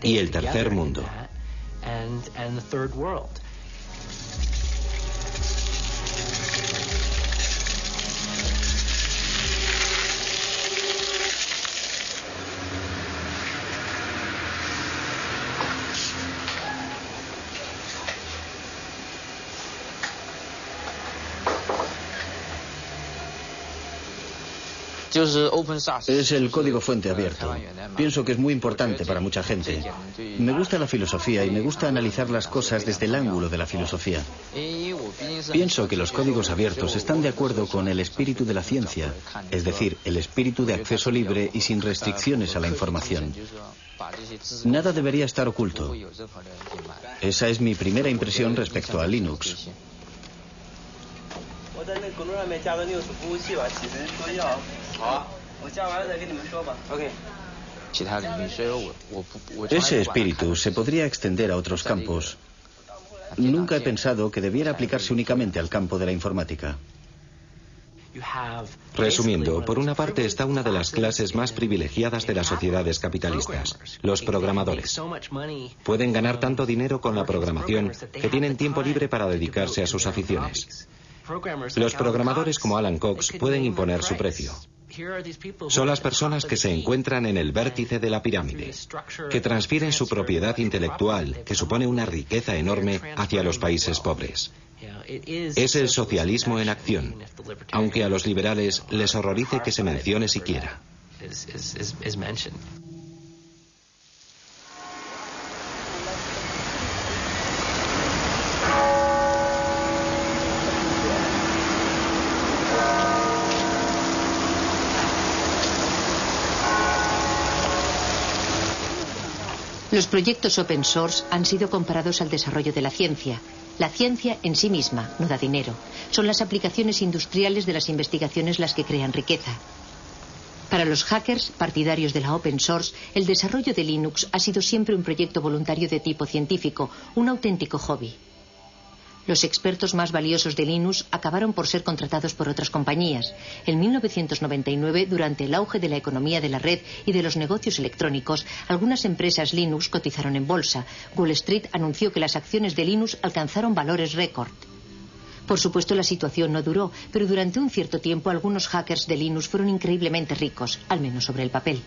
y el tercer mundo. Es el código fuente abierto. Pienso que es muy importante para mucha gente. Me gusta la filosofía y me gusta analizar las cosas desde el ángulo de la filosofía. Pienso que los códigos abiertos están de acuerdo con el espíritu de la ciencia, es decir, el espíritu de acceso libre y sin restricciones a la información. Nada debería estar oculto. Esa es mi primera impresión respecto a Linux. Ese espíritu se podría extender a otros campos. Nunca he pensado que debiera aplicarse únicamente al campo de la informática. Resumiendo, por una parte está una de las clases más privilegiadas de las sociedades capitalistas, los programadores. Pueden ganar tanto dinero con la programación que tienen tiempo libre para dedicarse a sus aficiones. Los programadores como Alan Cox pueden imponer su precio. Son las personas que se encuentran en el vértice de la pirámide, que transfieren su propiedad intelectual, que supone una riqueza enorme, hacia los países pobres. Es el socialismo en acción, aunque a los liberales les horrorice que se mencione siquiera. Los proyectos open source han sido comparados al desarrollo de la ciencia. La ciencia en sí misma no da dinero. Son las aplicaciones industriales de las investigaciones las que crean riqueza. Para los hackers, partidarios de la open source, el desarrollo de Linux ha sido siempre un proyecto voluntario de tipo científico, un auténtico hobby. Los expertos más valiosos de Linux acabaron por ser contratados por otras compañías. En 1999, durante el auge de la economía de la red y de los negocios electrónicos, algunas empresas Linux cotizaron en bolsa. Wall Street anunció que las acciones de Linux alcanzaron valores récord. Por supuesto, la situación no duró, pero durante un cierto tiempo algunos hackers de Linux fueron increíblemente ricos, al menos sobre el papel.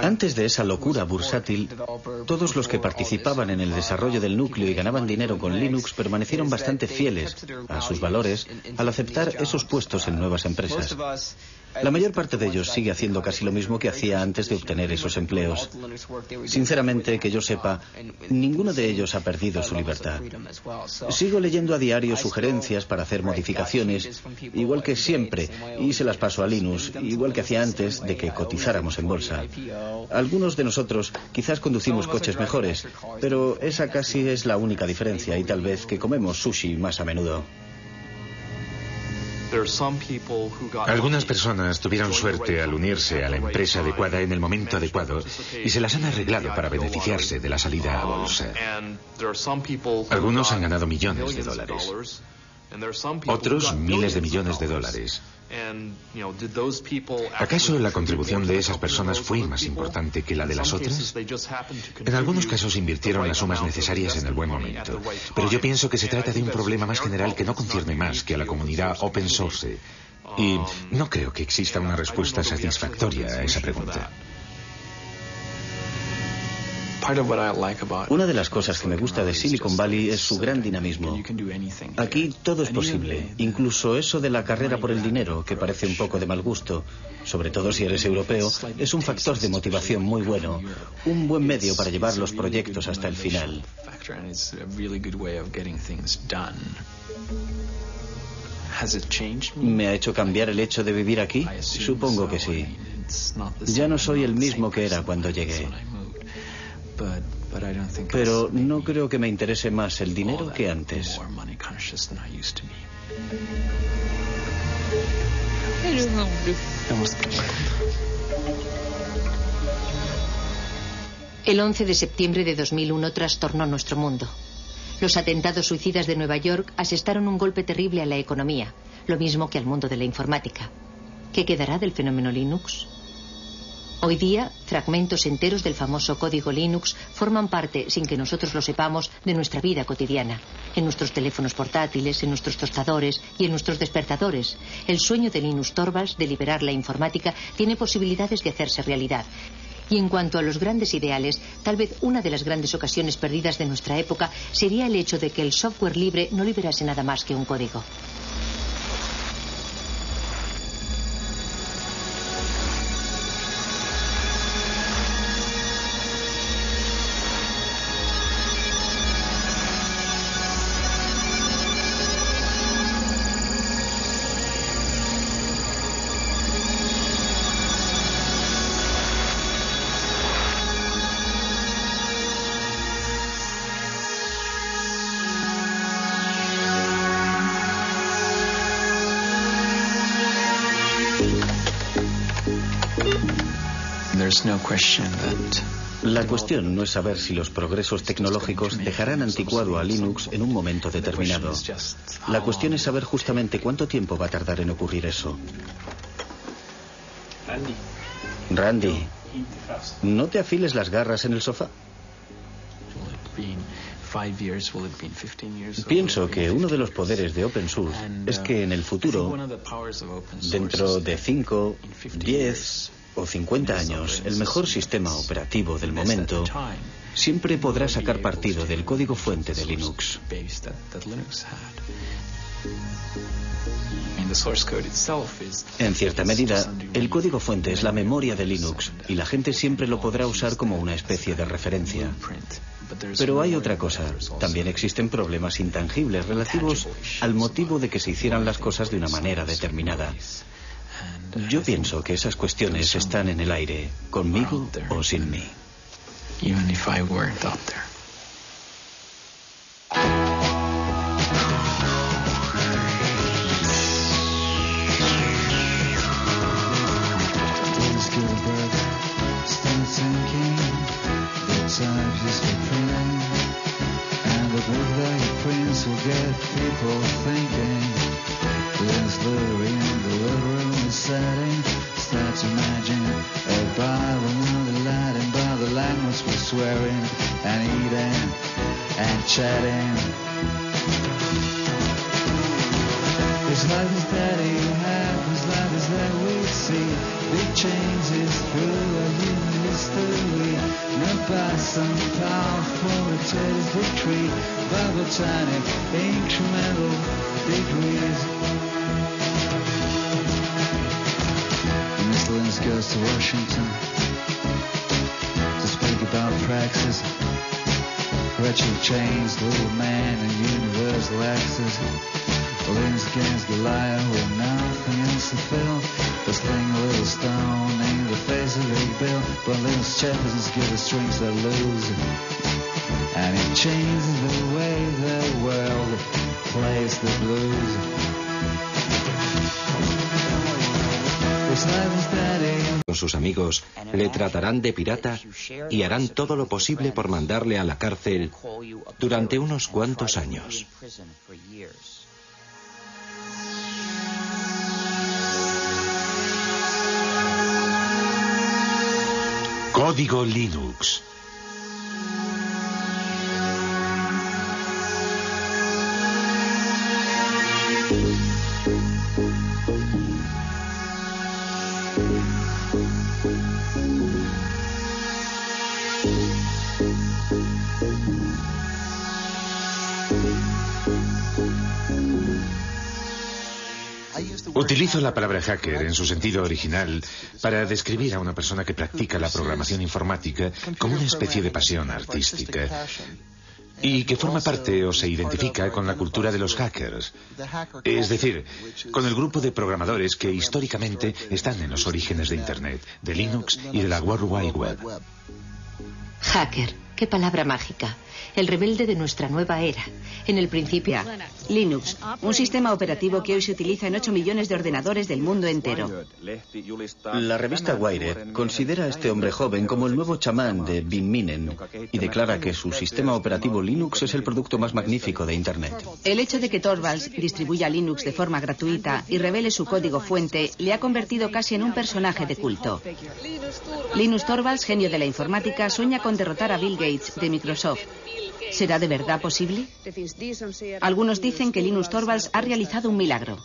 Antes de esa locura bursátil, todos los que participaban en el desarrollo del núcleo y ganaban dinero con Linux permanecieron bastante fieles a sus valores al aceptar esos puestos en nuevas empresas. La mayor parte de ellos sigue haciendo casi lo mismo que hacía antes de obtener esos empleos. Sinceramente, que yo sepa, ninguno de ellos ha perdido su libertad. Sigo leyendo a diario sugerencias para hacer modificaciones, igual que siempre, y se las paso a Linux, igual que hacía antes de que cotizáramos en bolsa. Algunos de nosotros quizás conducimos coches mejores, pero esa casi es la única diferencia, y tal vez que comemos sushi más a menudo. Algunas personas tuvieron suerte al unirse a la empresa adecuada en el momento adecuado y se las han arreglado para beneficiarse de la salida a bolsa. Algunos han ganado millones de dólares. Otros miles de millones de dólares. ¿Acaso la contribución de esas personas fue más importante que la de las otras? En algunos casos invirtieron las sumas necesarias en el buen momento, pero yo pienso que se trata de un problema más general que no concierne más que a la comunidad open source, y no creo que exista una respuesta satisfactoria a esa pregunta. Una de las cosas que me gusta de Silicon Valley es su gran dinamismo. Aquí todo es posible, incluso eso de la carrera por el dinero, que parece un poco de mal gusto, sobre todo si eres europeo, es un factor de motivación muy bueno, un buen medio para llevar los proyectos hasta el final. ¿Me ha hecho cambiar el hecho de vivir aquí? Supongo que sí. Ya no soy el mismo que era cuando llegué. Pero no creo que me interese más el dinero que antes. El 11 de septiembre de 2001 trastornó nuestro mundo. Los atentados suicidas de Nueva York asestaron un golpe terrible a la economía, lo mismo que al mundo de la informática. ¿Qué quedará del fenómeno Linux? Hoy día, fragmentos enteros del famoso código Linux forman parte, sin que nosotros lo sepamos, de nuestra vida cotidiana. En nuestros teléfonos portátiles, en nuestros tostadores y en nuestros despertadores. El sueño de Linus Torvalds de liberar la informática tiene posibilidades de hacerse realidad. Y en cuanto a los grandes ideales, tal vez una de las grandes ocasiones perdidas de nuestra época sería el hecho de que el software libre no liberase nada más que un código. La cuestión no es saber si los progresos tecnológicos dejarán anticuado a Linux en un momento determinado. La cuestión es saber justamente cuánto tiempo va a tardar en ocurrir eso. Randy, ¿no te afiles las garras en el sofá? Pienso que uno de los poderes de Open Source es que en el futuro, dentro de 5, 10 o 50 años, el mejor sistema operativo del momento siempre podrá sacar partido del código fuente de Linux. En cierta medida, el código fuente es la memoria de Linux y la gente siempre lo podrá usar como una especie de referencia. Pero hay otra cosa. También existen problemas intangibles relativos al motivo de que se hicieran las cosas de una manera determinada. Yo pienso que esas cuestiones están en el aire, conmigo o sin mí. percentages for printing, and the book that he prints will get people thinking. Liz Lurie in the living room is setting, start to imagine a Bible and the Latin, by the language we're swearing and eating and chatting. His life is that he had, his life is that we see. Big changes through a human history, not by some powerful rotated victory, by botanic incremental degrees. Mr. Linus goes to Washington to speak about praxis, Gretchen chains, little man and universal axis. Linus against Goliath with nothing else to fill, but sling a little stone in the face of Big Bill. But Linus Jefferson's good at strings that lose, and it changes the way the world plays the blues. Con sus amigos le tratarán de pirata y harán todo lo posible por mandarle a la cárcel durante unos cuantos años. Código Linux. Utilizo la palabra hacker en su sentido original para describir a una persona que practica la programación informática como una especie de pasión artística y que forma parte o se identifica con la cultura de los hackers, es decir, con el grupo de programadores que históricamente están en los orígenes de Internet, de Linux y de la World Wide Web. Hacker, qué palabra mágica. El rebelde de nuestra nueva era. En el principio... Linux, un sistema operativo que hoy se utiliza en 8 millones de ordenadores del mundo entero. La revista Wired considera a este hombre joven como el nuevo chamán de Bin Minen y declara que su sistema operativo Linux es el producto más magnífico de Internet. El hecho de que Torvalds distribuya Linux de forma gratuita y revele su código fuente le ha convertido casi en un personaje de culto. Linus Torvalds, genio de la informática, sueña con derrotar a Bill Gates de Microsoft. ¿Será de verdad posible? Algunos dicen que Linus Torvalds ha realizado un milagro.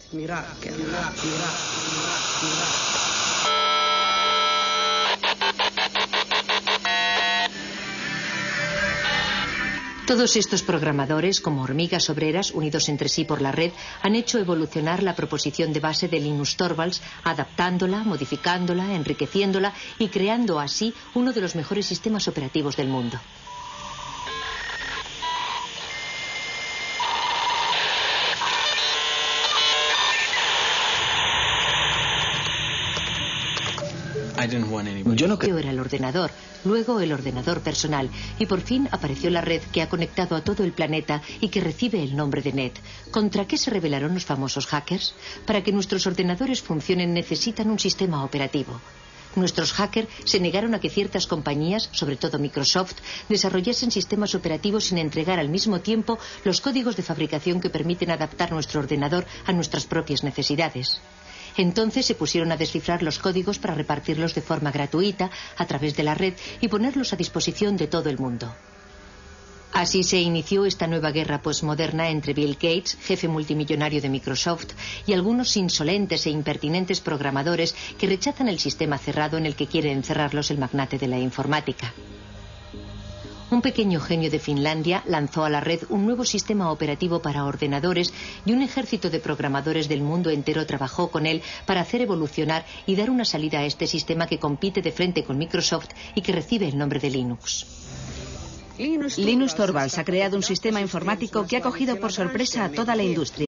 Todos estos programadores, como hormigas obreras unidos entre sí por la red, han hecho evolucionar la proposición de base de Linus Torvalds, adaptándola, modificándola, enriqueciéndola y creando así uno de los mejores sistemas operativos del mundo. Yo no Primero era el ordenador, luego el ordenador personal y por fin apareció la red que ha conectado a todo el planeta y que recibe el nombre de Net. ¿Contra qué se rebelaron los famosos hackers? Para que nuestros ordenadores funcionen necesitan un sistema operativo. Nuestros hackers se negaron a que ciertas compañías, sobre todo Microsoft, desarrollasen sistemas operativos sin entregar al mismo tiempo los códigos de fabricación que permiten adaptar nuestro ordenador a nuestras propias necesidades. Entonces se pusieron a descifrar los códigos para repartirlos de forma gratuita a través de la red y ponerlos a disposición de todo el mundo. Así se inició esta nueva guerra postmoderna entre Bill Gates, jefe multimillonario de Microsoft, y algunos insolentes e impertinentes programadores que rechazan el sistema cerrado en el que quiere encerrarlos el magnate de la informática. Un pequeño genio de Finlandia lanzó a la red un nuevo sistema operativo para ordenadores y un ejército de programadores del mundo entero trabajó con él para hacer evolucionar y dar una salida a este sistema que compite de frente con Microsoft y que recibe el nombre de Linux. Linus Torvalds ha creado un sistema informático que ha cogido por sorpresa a toda la industria.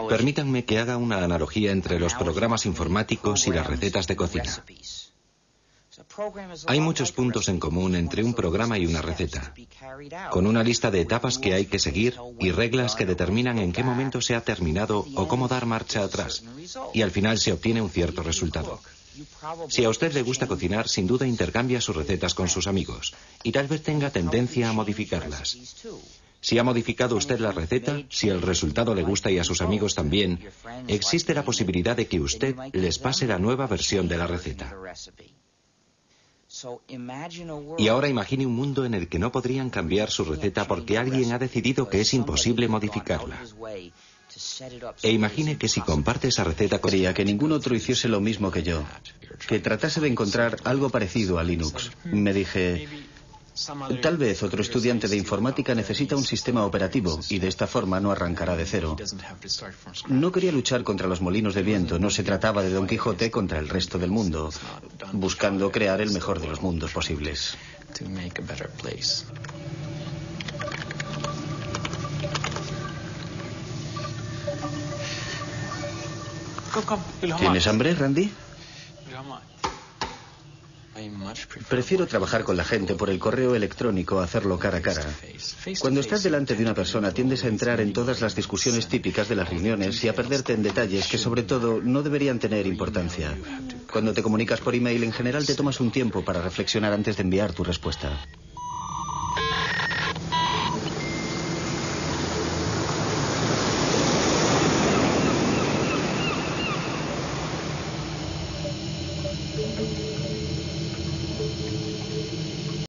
Permítanme que haga una analogía entre los programas informáticos y las recetas de cocina. Hay muchos puntos en común entre un programa y una receta, con una lista de etapas que hay que seguir y reglas que determinan en qué momento se ha terminado o cómo dar marcha atrás, y al final se obtiene un cierto resultado. Si a usted le gusta cocinar, sin duda intercambia sus recetas con sus amigos, y tal vez tenga tendencia a modificarlas. Si ha modificado usted la receta, si el resultado le gusta y a sus amigos también, existe la posibilidad de que usted les pase la nueva versión de la receta. Y ahora imagine un mundo en el que no podrían cambiar su receta porque alguien ha decidido que es imposible modificarla. E imagine que si comparte esa receta con... Quería que ningún otro hiciese lo mismo que yo, que tratase de encontrar algo parecido a Linux. Me dije, tal vez otro estudiante de informática necesita un sistema operativo y de esta forma no arrancará de cero. No quería luchar contra los molinos de viento, no se trataba de Don Quijote contra el resto del mundo, buscando crear el mejor de los mundos posibles. ¿Tienes hambre, Randy? Prefiero trabajar con la gente por el correo electrónico a hacerlo cara a cara. Cuando estás delante de una persona tiendes a entrar en todas las discusiones típicas de las reuniones y a perderte en detalles que sobre todo no deberían tener importancia. Cuando te comunicas por email en general te tomas un tiempo para reflexionar antes de enviar tu respuesta.